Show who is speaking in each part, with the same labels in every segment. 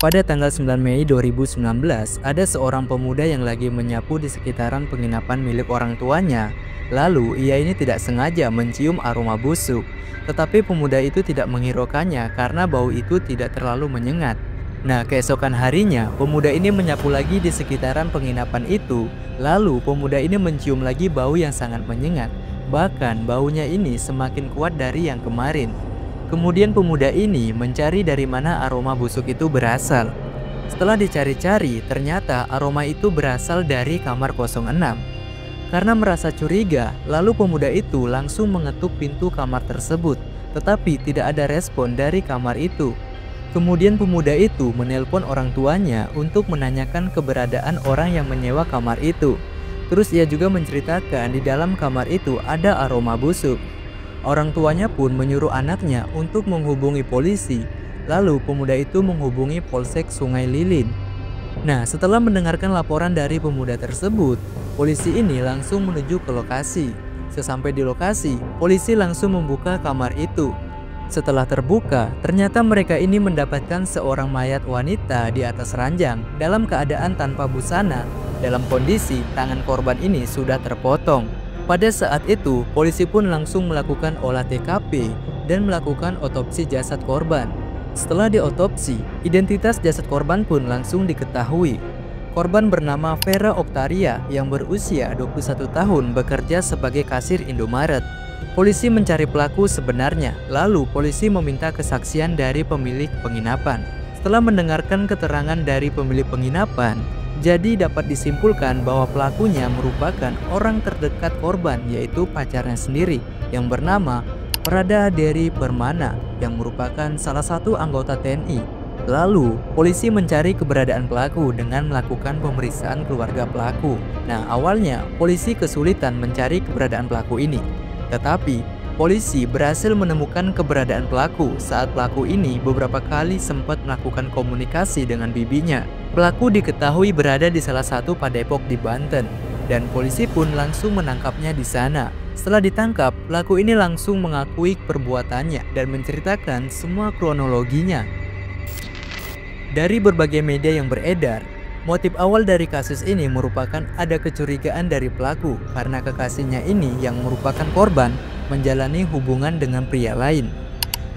Speaker 1: Pada tanggal 9 Mei 2019, ada seorang pemuda yang lagi menyapu di sekitaran penginapan milik orang tuanya. Lalu, ia ini tidak sengaja mencium aroma busuk. Tetapi pemuda itu tidak menghiraukannya karena bau itu tidak terlalu menyengat. Nah, keesokan harinya, pemuda ini menyapu lagi di sekitaran penginapan itu. Lalu, pemuda ini mencium lagi bau yang sangat menyengat. Bahkan, baunya ini semakin kuat dari yang kemarin. Kemudian pemuda ini mencari dari mana aroma busuk itu berasal. Setelah dicari-cari, ternyata aroma itu berasal dari kamar 06. Karena merasa curiga, lalu pemuda itu langsung mengetuk pintu kamar tersebut, tetapi tidak ada respon dari kamar itu. Kemudian pemuda itu menelpon orang tuanya untuk menanyakan keberadaan orang yang menyewa kamar itu. Terus ia juga menceritakan di dalam kamar itu ada aroma busuk. Orang tuanya pun menyuruh anaknya untuk menghubungi polisi. Lalu pemuda itu menghubungi Polsek Sungai Lilin. Nah, setelah mendengarkan laporan dari pemuda tersebut, polisi ini langsung menuju ke lokasi. Sesampai di lokasi, polisi langsung membuka kamar itu. Setelah terbuka, ternyata mereka ini mendapatkan seorang mayat wanita di atas ranjang dalam keadaan tanpa busana. Dalam kondisi tangan korban ini sudah terpotong. Pada saat itu, polisi pun langsung melakukan olah TKP dan melakukan otopsi jasad korban. Setelah diotopsi, identitas jasad korban pun langsung diketahui. Korban bernama Vera Oktaria yang berusia 21 tahun bekerja sebagai kasir Indomaret. Polisi mencari pelaku sebenarnya, lalu polisi meminta kesaksian dari pemilik penginapan. Setelah mendengarkan keterangan dari pemilik penginapan, jadi dapat disimpulkan bahwa pelakunya merupakan orang terdekat korban, yaitu pacarnya sendiri yang bernama Prada Dery Permana yang merupakan salah satu anggota TNI. Lalu, polisi mencari keberadaan pelaku dengan melakukan pemeriksaan keluarga pelaku. Nah, awalnya polisi kesulitan mencari keberadaan pelaku ini. Tetapi, polisi berhasil menemukan keberadaan pelaku saat pelaku ini beberapa kali sempat melakukan komunikasi dengan bibinya. Pelaku diketahui berada di salah satu padepok di Banten, dan polisi pun langsung menangkapnya di sana. Setelah ditangkap, pelaku ini langsung mengakui perbuatannya dan menceritakan semua kronologinya. Dari berbagai media yang beredar, motif awal dari kasus ini merupakan ada kecurigaan dari pelaku karena kekasihnya ini yang merupakan korban menjalani hubungan dengan pria lain.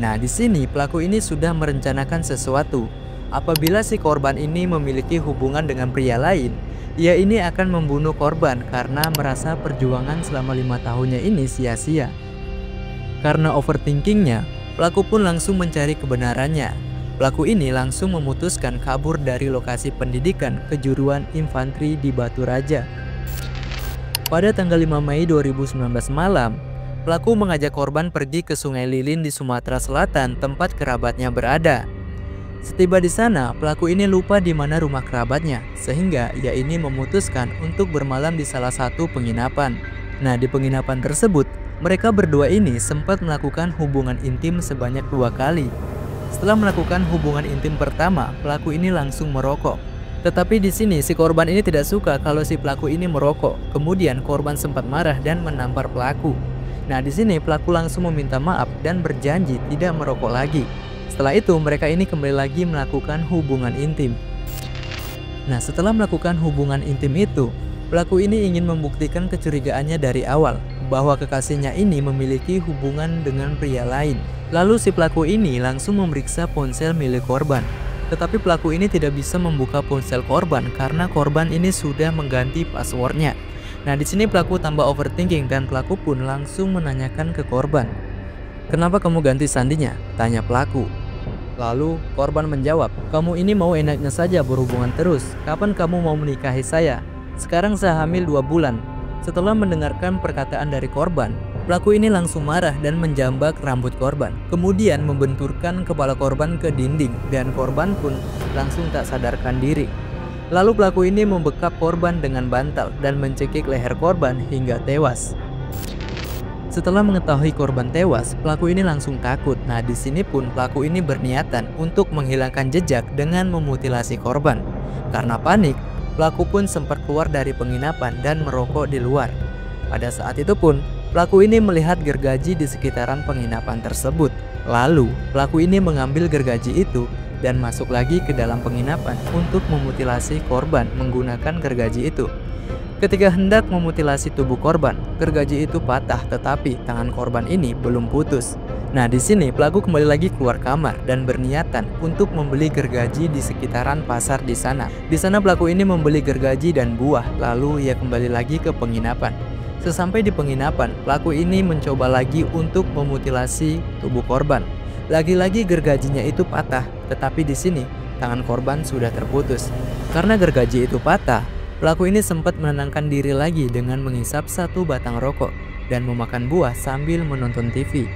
Speaker 1: Nah, di sini pelaku ini sudah merencanakan sesuatu. Apabila si korban ini memiliki hubungan dengan pria lain, ia ini akan membunuh korban karena merasa perjuangan selama 5 tahunnya ini sia-sia. Karena overthinkingnya, pelaku pun langsung mencari kebenarannya. Pelaku ini langsung memutuskan kabur dari lokasi pendidikan kejuruan infanteri di Batu Raja. Pada tanggal 5 Mei 2019 malam, pelaku mengajak korban pergi ke Sungai Lilin di Sumatera Selatan tempat kerabatnya berada. Setiba di sana, pelaku ini lupa di mana rumah kerabatnya, sehingga ia ini memutuskan untuk bermalam di salah satu penginapan. Nah, di penginapan tersebut, mereka berdua ini sempat melakukan hubungan intim sebanyak 2 kali. Setelah melakukan hubungan intim pertama, pelaku ini langsung merokok. Tetapi di sini si korban ini tidak suka kalau si pelaku ini merokok. Kemudian korban sempat marah dan menampar pelaku. Nah, di sini pelaku langsung meminta maaf dan berjanji tidak merokok lagi. Setelah itu mereka ini kembali lagi melakukan hubungan intim. Nah, setelah melakukan hubungan intim itu, pelaku ini ingin membuktikan kecurigaannya dari awal bahwa kekasihnya ini memiliki hubungan dengan pria lain. Lalu si pelaku ini langsung memeriksa ponsel milik korban. Tetapi pelaku ini tidak bisa membuka ponsel korban karena korban ini sudah mengganti passwordnya. Nah, di sini pelaku tambah overthinking dan pelaku pun langsung menanyakan ke korban. "Kenapa kamu ganti sandinya?" tanya pelaku. Lalu korban menjawab, "Kamu ini mau enaknya saja berhubungan terus. Kapan kamu mau menikahi saya? Sekarang saya hamil 2 bulan. Setelah mendengarkan perkataan dari korban, Pelaku ini langsung marah dan menjambak rambut korban, kemudian membenturkan kepala korban ke dinding dan korban pun langsung tak sadarkan diri. Lalu pelaku ini membekap korban dengan bantal dan mencekik leher korban hingga tewas. Setelah mengetahui korban tewas, pelaku ini langsung takut. Nah, di sini pun pelaku ini berniatan untuk menghilangkan jejak dengan memutilasi korban. Karena panik, pelaku pun sempat keluar dari penginapan dan merokok di luar. Pada saat itu pun, pelaku ini melihat gergaji di sekitaran penginapan tersebut. Lalu, pelaku ini mengambil gergaji itu dan masuk lagi ke dalam penginapan untuk memutilasi korban menggunakan gergaji itu. Ketika hendak memutilasi tubuh korban, gergaji itu patah, tetapi tangan korban ini belum putus. Nah, di sini pelaku kembali lagi keluar kamar dan berniatan untuk membeli gergaji di sekitaran pasar di sana. Di sana pelaku ini membeli gergaji dan buah, lalu ia kembali lagi ke penginapan. Sesampai di penginapan, pelaku ini mencoba lagi untuk memutilasi tubuh korban. Lagi-lagi gergajinya itu patah, tetapi di sini tangan korban sudah terputus. Karena gergaji itu patah, pelaku ini sempat menenangkan diri lagi dengan menghisap satu batang rokok dan memakan buah sambil menonton TV.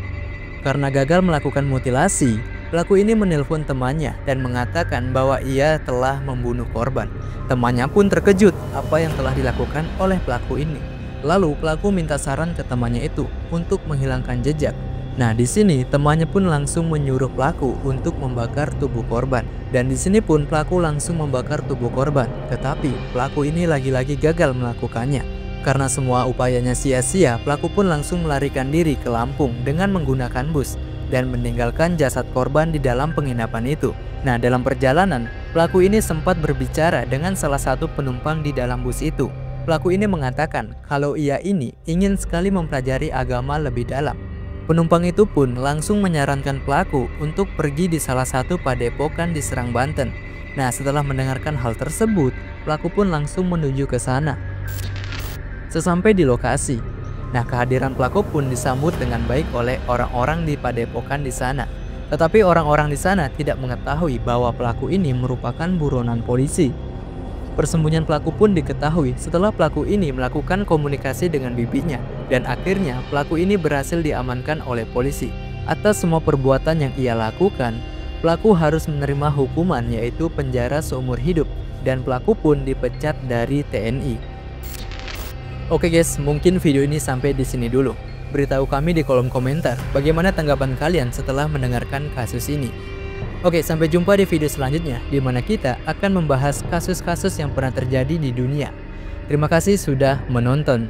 Speaker 1: Karena gagal melakukan mutilasi, pelaku ini menelpon temannya dan mengatakan bahwa ia telah membunuh korban. Temannya pun terkejut apa yang telah dilakukan oleh pelaku ini. Lalu pelaku minta saran ke temannya itu untuk menghilangkan jejak. Nah, di sini temannya pun langsung menyuruh pelaku untuk membakar tubuh korban. Dan di sini pun pelaku langsung membakar tubuh korban. Tetapi pelaku ini lagi-lagi gagal melakukannya. Karena semua upayanya sia-sia, pelaku pun langsung melarikan diri ke Lampung dengan menggunakan bus dan meninggalkan jasad korban di dalam penginapan itu. Nah, dalam perjalanan, pelaku ini sempat berbicara dengan salah satu penumpang di dalam bus itu. Pelaku ini mengatakan kalau ia ini ingin sekali mempelajari agama lebih dalam. Penumpang itu pun langsung menyarankan pelaku untuk pergi di salah satu padepokan di Serang, Banten. Nah, setelah mendengarkan hal tersebut, pelaku pun langsung menuju ke sana. Sesampai di lokasi, nah kehadiran pelaku pun disambut dengan baik oleh orang-orang di padepokan di sana. Tetapi orang-orang di sana tidak mengetahui bahwa pelaku ini merupakan buronan polisi. Persembunyian pelaku pun diketahui setelah pelaku ini melakukan komunikasi dengan bibinya, dan akhirnya pelaku ini berhasil diamankan oleh polisi. Atas semua perbuatan yang ia lakukan, pelaku harus menerima hukuman yaitu penjara seumur hidup, dan pelaku pun dipecat dari TNI. Oke guys, mungkin video ini sampai di sini dulu. Beritahu kami di kolom komentar bagaimana tanggapan kalian setelah mendengarkan kasus ini. Oke, sampai jumpa di video selanjutnya, di mana kita akan membahas kasus-kasus yang pernah terjadi di dunia. Terima kasih sudah menonton.